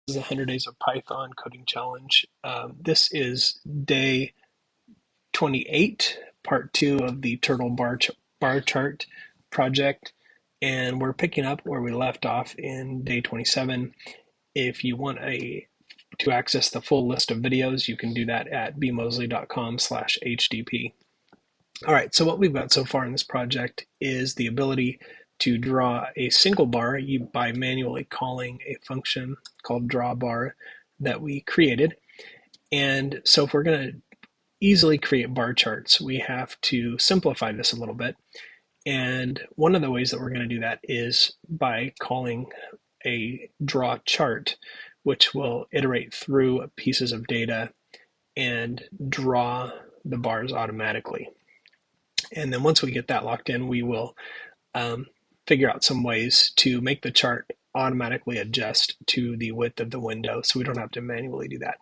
Is 100 Days of Python Coding Challenge. This is day 28, part 2 of the Turtle bar chart project, and we're picking up where we left off in day 27. If you want to access the full list of videos, you can do that at bmosley.com/hdp. All right, so what we've got so far in this project is the ability to draw a single bar by manually calling a function called drawBar that we created. And so if we're going to easily create bar charts, we have to simplify this a little bit. And one of the ways that we're going to do that is by calling a draw chart, which will iterate through pieces of data and draw the bars automatically. And then once we get that locked in, we will figure out some ways to make the chart automatically adjust to the width of the window so we don't have to manually do that.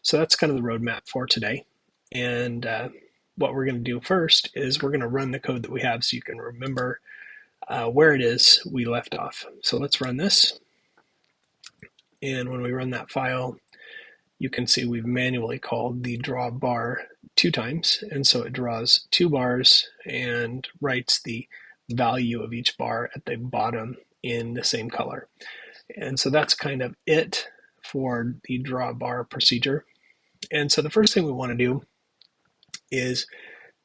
So that's kind of the roadmap for today. And what we're going to do first is we're going to run the code that we have so you can remember where it is we left off. So let's run this. And when we run that file, you can see we've manually called the draw bar 2 times. And so it draws 2 bars and writes the value of each bar at the bottom in the same color. And so that's kind of it for the draw bar procedure. And so the first thing we want to do is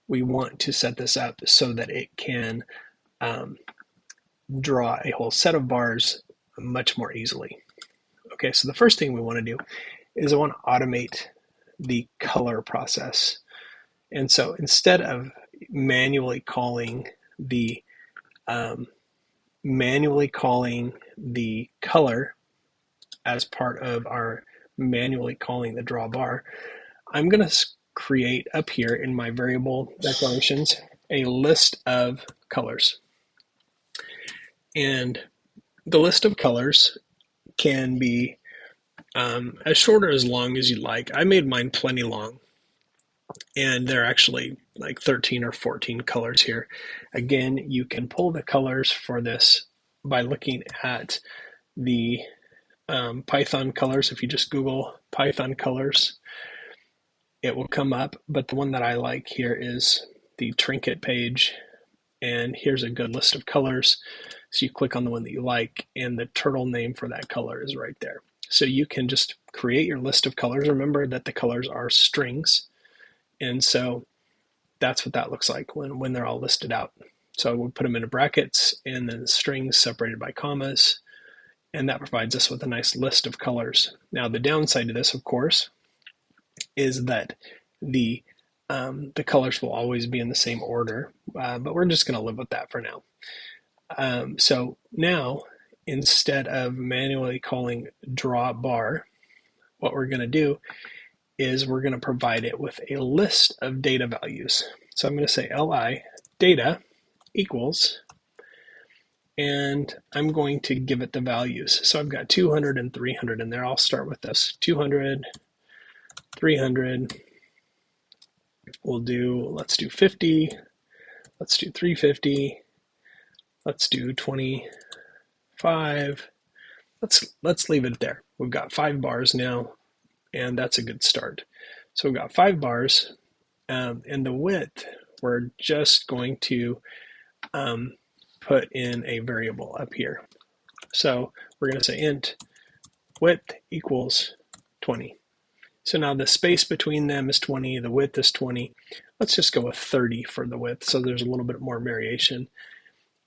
we want to set this up so that it can draw a whole set of bars much more easily. Okay, so the first thing we want to do is I want to automate the color process. And so instead of manually calling the color as part of our manually calling the draw bar, I'm going to create up here in my variable declarations a list of colors. And the list of colors can be as short or as long as you like. I made mine plenty long, and there are actually like 13 or 14 colors here. Again, you can pull the colors for this by looking at the Python colors. If you just Google Python colors, it will come up, but the one that I like here is the trinket page, and here's a good list of colors. So you click on the one that you like, and the turtle name for that color is right there. So you can just create your list of colors. Remember that the colors are strings, and so that's what that looks like when they're all listed out. So we'll put them into brackets and then strings separated by commas, and that provides us with a nice list of colors. Now the downside to this, of course, is that the colors will always be in the same order, but we're just going to live with that for now. So now, instead of manually calling draw bar, what we're going to do is we're going to provide it with a list of data values. So I'm going to say li data equals, and I'm going to give it the values. So I've got 200 and 300 in there. I'll start with this 200, 300. Let's do 50, let's do 350, let's do 25. Let's leave it there. We've got 5 bars now, and that's a good start. So we've got 5 bars, and the width, we're just going to put in a variable up here. So we're going to say int width equals 20. So now the space between them is 20, the width is 20. Let's just go with 30 for the width, so there's a little bit more variation.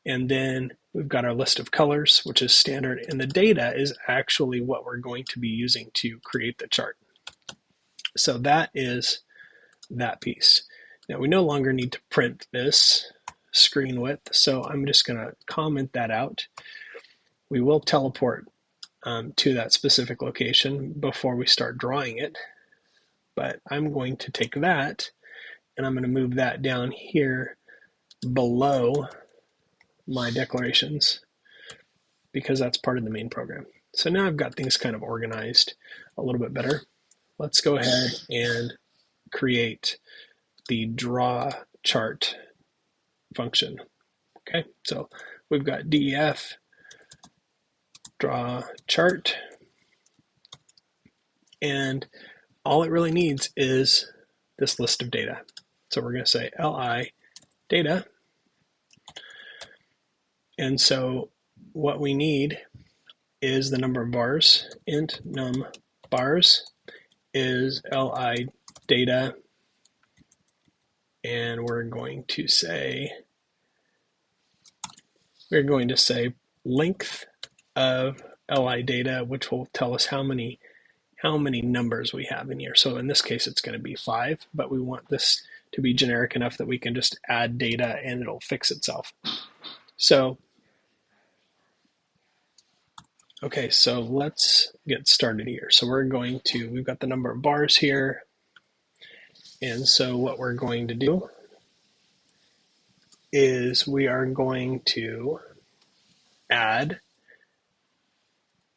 And then we've got our list of colors, which is standard, and the data is actually what we're going to be using to create the chart. So that is that piece. Now we no longer need to print this screen width, so I'm just going to comment that out. We will teleport to that specific location before we start drawing it, but I'm going to take that and I'm going to move that down here below my declarations because that's part of the main program. So now I've got things kind of organized a little bit better. Let's go ahead and create the draw chart function. Okay, so we've got def draw chart, And all it really needs is this list of data. So we're going to say li data. And so what we need is the number of bars. Int num bars is li data. And we're going to say length of li data, which will tell us how many numbers we have in here. So in this case, it's going to be 5, but we want this to be generic enough that we can just add data and it'll fix itself. So, okay, so let's get started here. So we've got the number of bars here. And so what we're going to do is we are going to add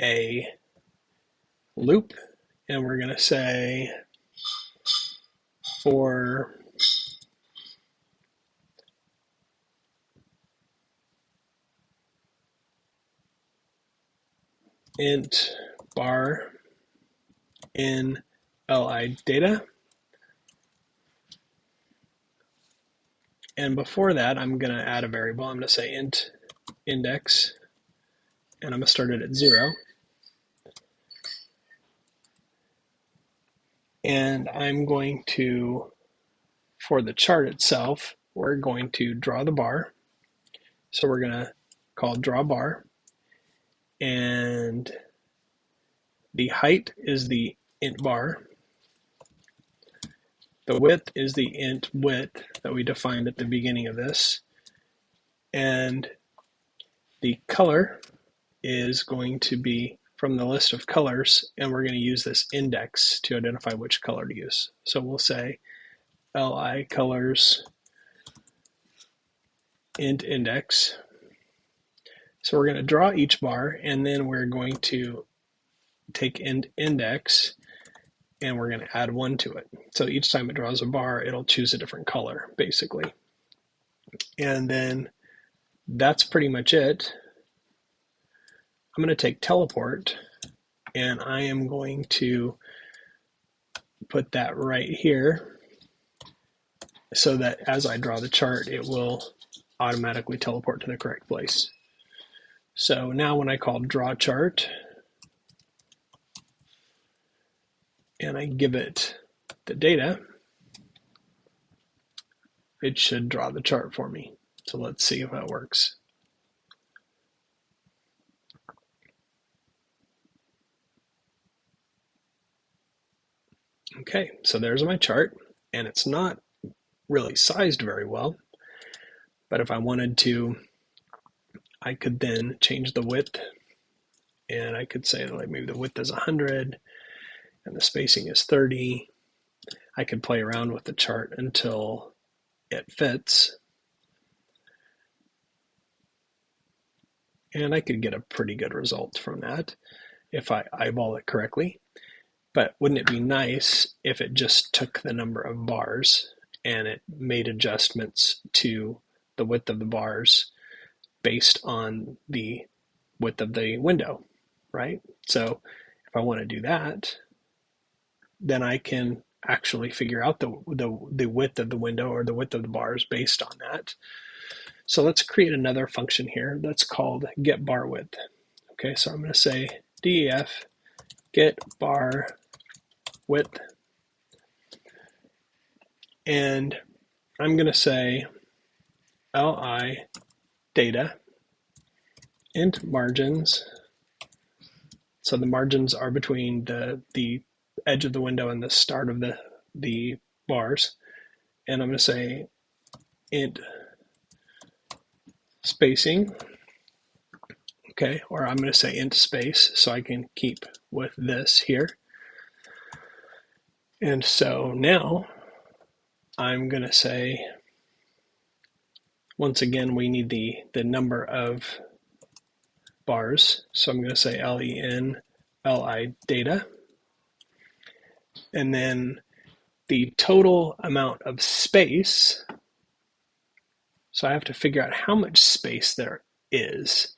a loop, and we're going to say for int bar in li data. And before that, I'm going to add a variable. I'm going to say int index, and I'm going to start it at 0. And I'm going to, for the chart itself, we're going to draw the bar. So we're going to call draw bar. And the height is the int bar. The width is the int width that we defined at the beginning of this. And the color is going to be from the list of colors, and we're going to use this index to identify which color to use. So we'll say li colors int index. So we're going to draw each bar, and then we're going to take int index and we're going to add 1 to it. So each time it draws a bar, it'll choose a different color, basically. And then that's pretty much it. I'm going to take teleport, and I am going to put that right here so that as I draw the chart, it will automatically teleport to the correct place. So now when I call draw chart, and I give it the data, it should draw the chart for me. So let's see if that works. Okay, so there's my chart, and it's not really sized very well, but if I wanted to, I could then change the width, and I could say like maybe the width is 100 and the spacing is 30. I could play around with the chart until it fits, and I could get a pretty good result from that if I eyeball it correctly. But wouldn't it be nice if it just took the number of bars and it made adjustments to the width of the bars based on the width of the window, right? So if I want to do that, then I can actually figure out the width of the window or the width of the bars based on that. So let's create another function here that's called get bar width. Okay, so I'm going to say def get bar width, and I'm going to say li data int margins. So the margins are between the edge of the window and the start of the bars. And I'm going to say int spacing. Okay, or I'm going to say int space so I can keep with this here. And so now I'm going to say, once again, we need the number of bars. So I'm going to say len li data. And then the total amount of space. So I have to figure out how much space there is.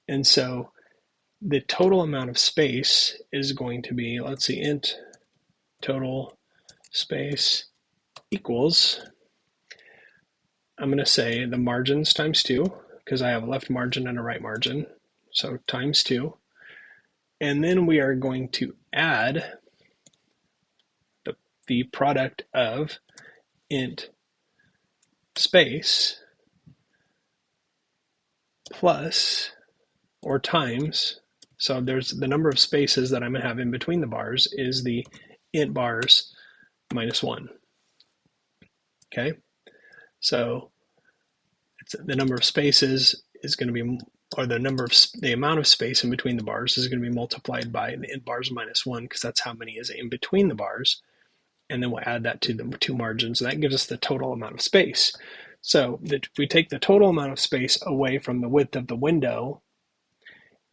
And so the total amount of space is going to be, let's see, int total space equals, I'm going to say the margins times 2, because I have a left margin and a right margin, so times 2. And then we are going to add the product of int space plus or times, so there's the number of spaces that I'm going to have in between the bars is the int bars minus 1. Okay, so it's the number of spaces is going to be, or the amount of space in between the bars is going to be multiplied by the int bars minus 1, because that's how many is in between the bars. And then we'll add that to the two margins, and that gives us the total amount of space. So if we take the total amount of space away from the width of the window,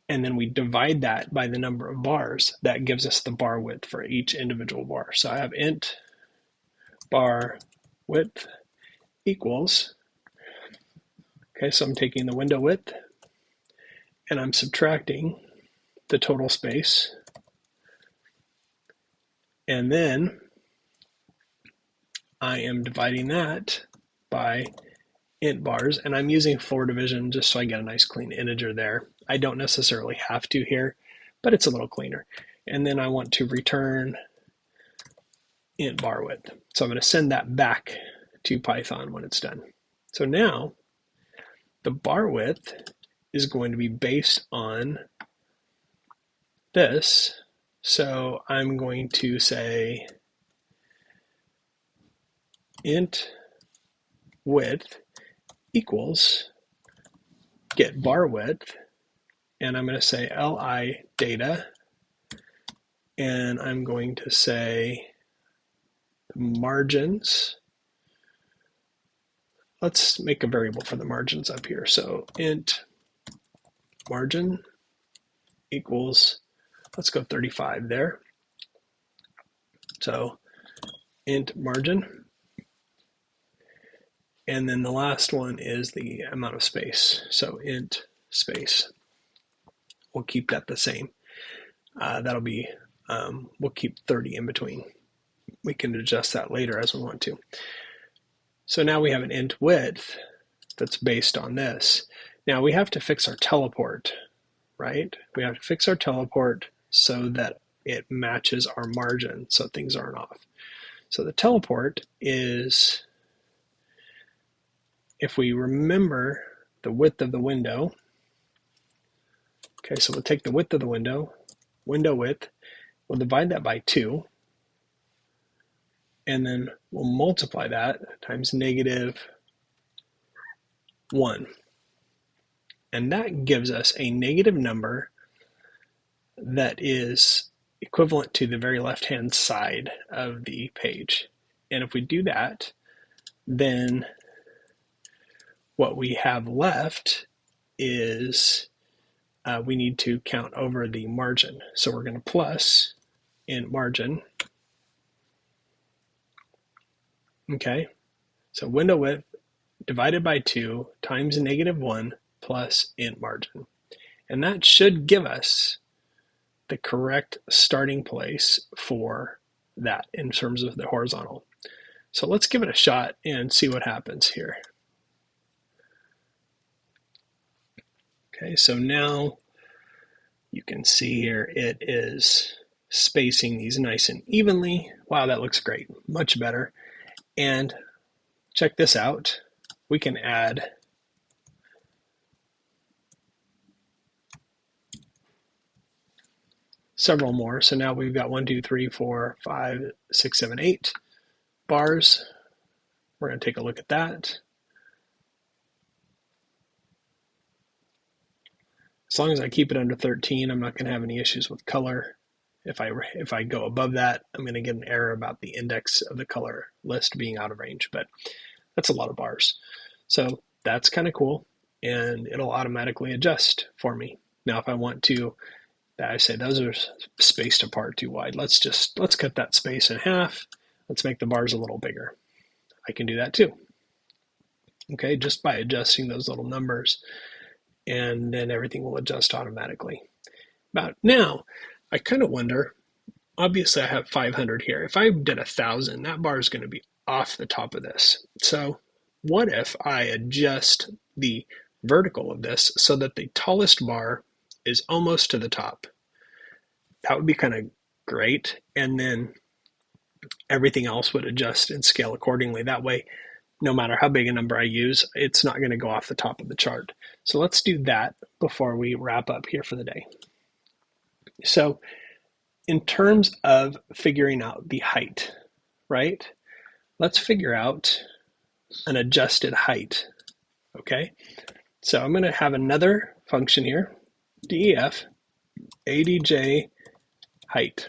and then we divide that by the number of bars, that gives us the bar width for each individual bar. So I have int bar width equals, okay, so I'm taking the window width and I'm subtracting the total space, and then I am dividing that by int bars, and I'm using 4 division just so I get a nice clean integer there. I don't necessarily have to here, but it's a little cleaner. And then I want to return int bar width. So I'm going to send that back to Python when it's done. So now the bar width is going to be based on this. So I'm going to say int width equals get bar width, and I'm going to say li data, and I'm going to say margins. Let's make a variable for the margins up here. So int margin equals, let's go 35 there. So int margin. And then the last one is the amount of space. So int space. We'll keep that the same. That'll be, we'll keep 30 in between. We can adjust that later as we want to. So now we have an int width that's based on this. Now we have to fix our teleport, right? We have to fix our teleport so that it matches our margin so things aren't off. So the teleport is, if we remember the width of the window, okay, so we'll take the width of the window width, we'll divide that by 2, and then we'll multiply that times -1. And that gives us a negative number that is equivalent to the very left-hand side of the page. And if we do that, then what we have left is we need to count over the margin. So we're going to plus int margin. Okay, so window width divided by 2 times -1 plus int margin. And that should give us the correct starting place for that in terms of the horizontal. So let's give it a shot and see what happens here. Okay, so now you can see here it is spacing these nice and evenly. Wow, that looks great, much better. And check this out. We can add several more. So now we've got 1, 2, 3, 4, 5, 6, 7, 8 bars. We're going to take a look at that. As long as I keep it under 13, I'm not going to have any issues with color. If I go above that, I'm going to get an error about the index of the color list being out of range, but that's a lot of bars. So that's kind of cool, and it'll automatically adjust for me. Now, if I want to, I say those are spaced apart too wide. Let's cut that space in half. Let's make the bars a little bigger. I can do that too. Okay, just by adjusting those little numbers, and then everything will adjust automatically. About now, I kind of wonder, obviously I have 500 here. If I did 1,000, that bar is going to be off the top of this. So what if I adjust the vertical of this so that the tallest bar is almost to the top? That would be kind of great. And then everything else would adjust and scale accordingly. That way, no matter how big a number I use, it's not going to go off the top of the chart. So let's do that before we wrap up here for the day. So in terms of figuring out the height, right? Let's figure out an adjusted height, okay? So I'm going to have another function here, def adj height.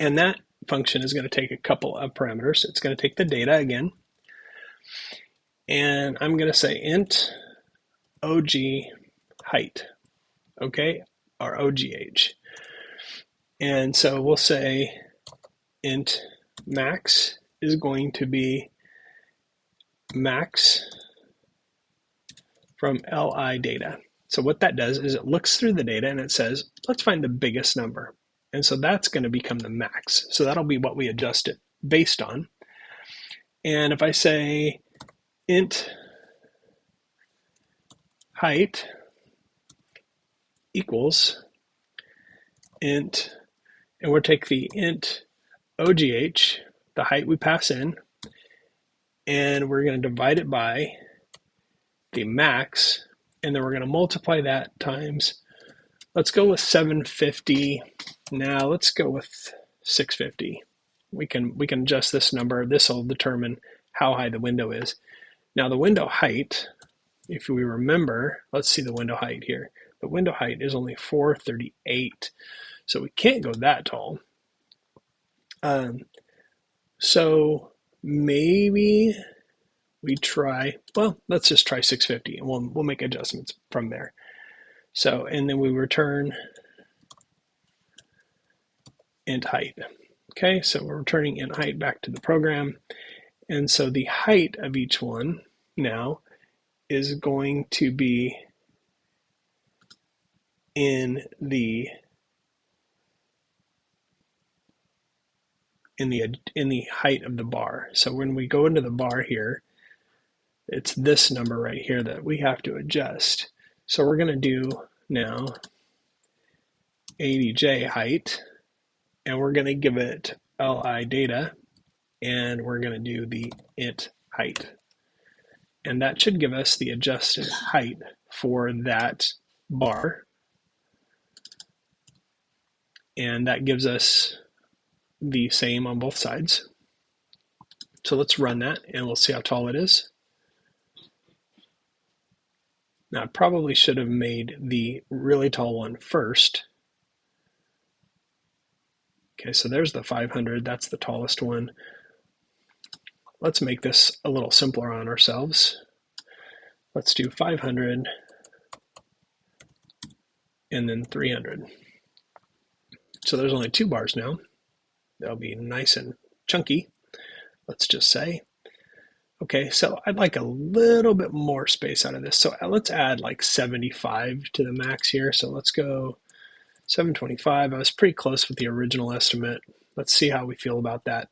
And that function is going to take a couple of parameters. It's going to take the data again, and I'm going to say int og height, okay, or ogh. And so we'll say int max is going to be max from li data. So what that does is it looks through the data and it says, let's find the biggest number. And so that's going to become the max. So that'll be what we adjust it based on. And if I say int height equals int, and we'll take the int ogh, the height we pass in, and we're going to divide it by the max, and then we're going to multiply that times, let's go with 750. Now let's go with 650. We can adjust this number. This will determine how high the window is. Now the window height, if we remember, let's see the window height here. The window height is only 438, so we can't go that tall. So maybe we try, well, let's just try 650 and we'll make adjustments from there. So, and then we return int height. Okay, so we're returning int height back to the program. And so the height of each one now is going to be in the height of the bar. So when we go into the bar here, it's this number right here that we have to adjust. So we're going to do now adj height, and we're going to give it li data, and we're going to do the int height. And that should give us the adjusted height for that bar. And that gives us the same on both sides. So let's run that and we'll see how tall it is. Now I probably should have made the really tall one first. Okay, so there's the 500, that's the tallest one. Let's make this a little simpler on ourselves. Let's do 500 and then 300. So there's only 2 bars now. They'll be nice and chunky, let's just say. Okay, so I'd like a little bit more space out of this. So let's add like 75 to the max here. So let's go 725. I was pretty close with the original estimate. Let's see how we feel about that.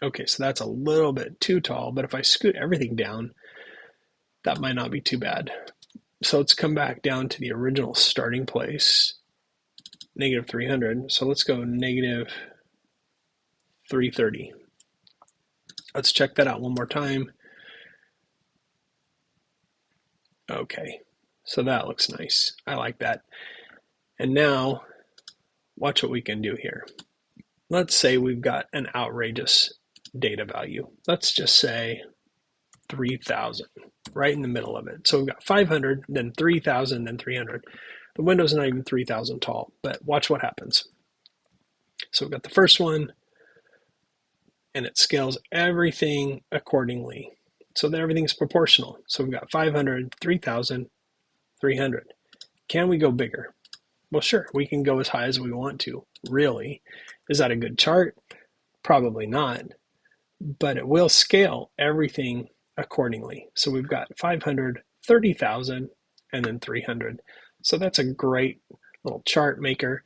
Okay, so that's a little bit too tall, but if I scoot everything down, that might not be too bad. So let's come back down to the original starting place, negative 300. So let's go negative 330. Let's check that out one more time. Okay, so that looks nice. I like that. And now, watch what we can do here. Let's say we've got an outrageous data value. Let's just say 3,000, right in the middle of it. So we've got 500, then 3,000, then 300. The window's not even 3,000 tall, but watch what happens. So we've got the first one, and it scales everything accordingly. So that everything's proportional. So we've got 500, 3,000, 300. Can we go bigger? Well, sure, we can go as high as we want to, really. Is that a good chart? Probably not, but it will scale everything accordingly. So we've got 500, 30,000, and then 300. So that's a great little chart maker.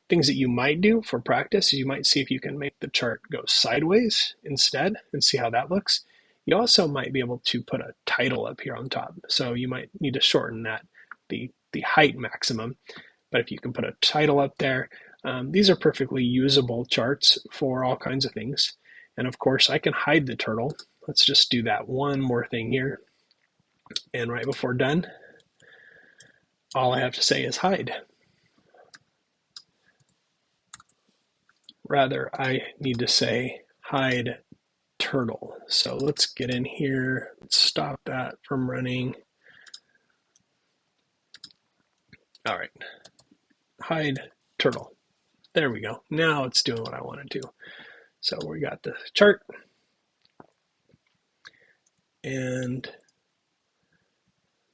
Things that you might do for practice is you might see if you can make the chart go sideways instead and see how that looks. You also might be able to put a title up here on top. So you might need to shorten that, the height maximum. But if you can put a title up there, these are perfectly usable charts for all kinds of things. And of course, I can hide the turtle. Let's just do that one more thing here. And right before done, all I have to say is hide. Rather, I need to say hide turtle. So let's get in here, stop that from running. All right, hide turtle. There we go. Now it's doing what I want to do. So we got the chart, and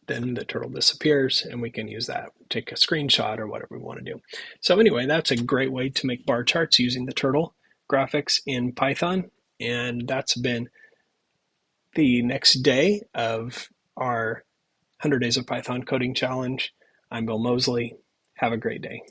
then the turtle disappears, and we can use that, take a screenshot or whatever we want to do. So anyway, that's a great way to make bar charts using the turtle graphics in Python. And that's been the next day of our 100 Days of Python Coding Challenge. I'm Bill Mosley. Have a great day.